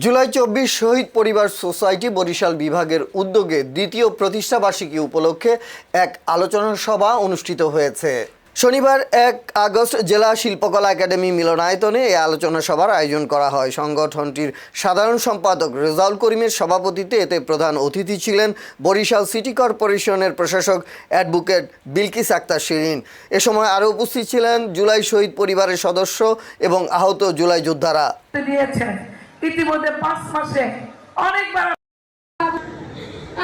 জুলাই ২৪ শহীদ পরিবার সোসাইটি বরিশাল বিভাগের উদ্যোগে দ্বিতীয় প্রতিষ্ঠাবার্ষিকী উপলক্ষে এক আলোচনা সভা অনুষ্ঠিত হয়েছে। শনিবার ১ আগস্ট জেলা শিল্পকলা একাডেমি মিলনায়তনে এই আলোচনা সভার আয়োজন করা হয়। সংগঠনটির সাধারণ সম্পাদক রেজাউল করিমের সভাপতিত্বে এতে প্রধান অতিথি ছিলেন বরিশাল সিটি কর্পোরেশনের প্রশাসক অ্যাডভোকেট বিলকিস আক্তার শিরিন। এ সময় আরও উপস্থিত ছিলেন জুলাই শহীদ পরিবারের সদস্য এবং আহত জুলাই যোদ্ধারা। ইতিমধ্যে ৫ মাসে অনেকবার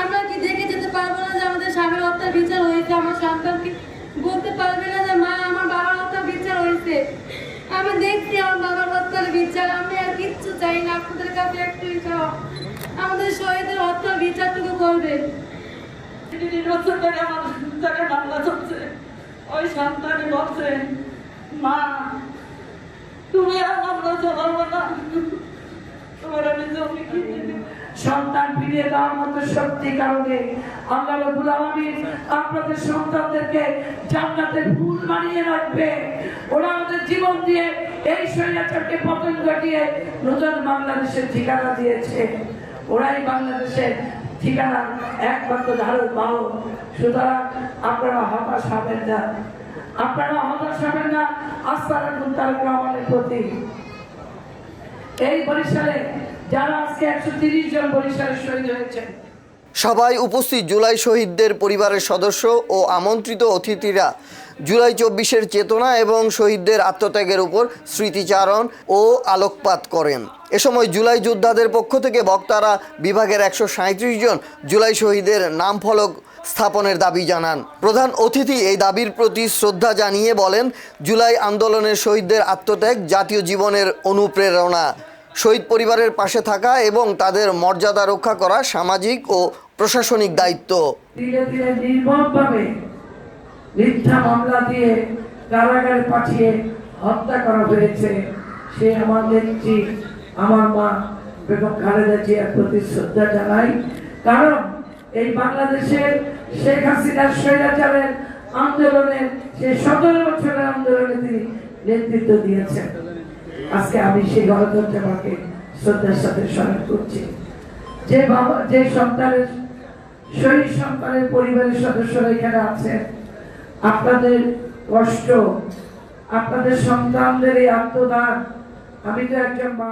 আমরা কি দেখে যেতে পারবো না যে আমাদের স্বামীর হত্যার বিচার হয়েছে, আমার সন্তানকে বলতে পারবে না যে মা আমার বাবার হত্যার বিচার হয়েছে। আমি দেখছি আমার বাবার হত্যার বিচার, আমি আর কিচ্ছু চাই না, আপনাদের কাছে একটুই চাও আমাদের শহীদের হত্যার বিচারটুকু করবেন। ৩ বছর ধরে আমার সন্তানের মামলা চলছে। ওই সন্তানই বলছে, মা তুমি আর মামলা চালাবো না, সন্তান ফিরিয়ে দেওয়ার মতো শক্তি কারণে আল্লাহ রাব্বুল আলামিন আপনাদের সন্তানদেরকে জান্নাতের ফুল বানিয়ে রাখবে। ওরা আমাদের জীবন দিয়ে এই স্বৈরাচারকে পতন ঘটিয়ে নতুন বাংলাদেশের ঠিকানা দিয়েছে। ওরাই বাংলাদেশের ঠিকানা একমাত্র ধারক বাহক। সুতরাং আপনারা হতাশ হবেন না, আপনারা হতাশ হবেন না। আস্থা রাখুন তারেক রহমানের প্রতি। এই বরিশালে যারা আজকে ১৩০ জন বরিশালে শহীদ হয়েছেন, সবাই উপস্থিত জুলাই শহীদদের পরিবারের সদস্য ও আমন্ত্রিত অতিথিরা জুলাই ২৪-এর চেতনা এবং শহীদদের আত্মত্যাগের উপর স্মৃতিচারণ ও আলোকপাত করেন। এ সময় জুলাই যোদ্ধাদের পক্ষ থেকে বক্তারা বিভাগের ১৩৭ জন জুলাই শহীদের নাম ফলক স্থাপনের দাবি জানান। প্রধান অতিথি এই দাবির প্রতি শ্রদ্ধা জানিয়ে বলেন, জুলাই আন্দোলনের শহীদদের আত্মত্যাগ জাতীয় জীবনের অনুপ্রেরণা। শহীদ পরিবারের পাশে থাকা এবং তাদের মর্যাদা রক্ষা করা সামাজিক ও প্রশাসনিক দায়িত্ব। ধীরে ধীরে নির্মমভাবে মিথ্যা মামলা দিয়ে কারাগারে পাঠিয়ে হত্যা করা হয়েছে। সে আমার নেত্রী, আমার মা বেগম খালেদা জিয়ার প্রতি শ্রদ্ধা জানাই। কারণ এই বাংলাদেশের শেখ হাসিনার স্বৈরাচারের আন্দোলনের সে ১৭ বছরের আন্দোলনে তিনি নেতৃত্ব দিয়েছেন। আজকে আমি সেই গণতন্ত্রের মাকে শ্রদ্ধার সাথে স্মরণ করছি। যে বাবা, যে সন্তানের শহীদ সন্তানের পরিবারের সদস্যরা এখানে আছেন, আপনাদের কষ্ট, আপনাদের সন্তানদের এই আত্মদান, আমি তো একজন মা।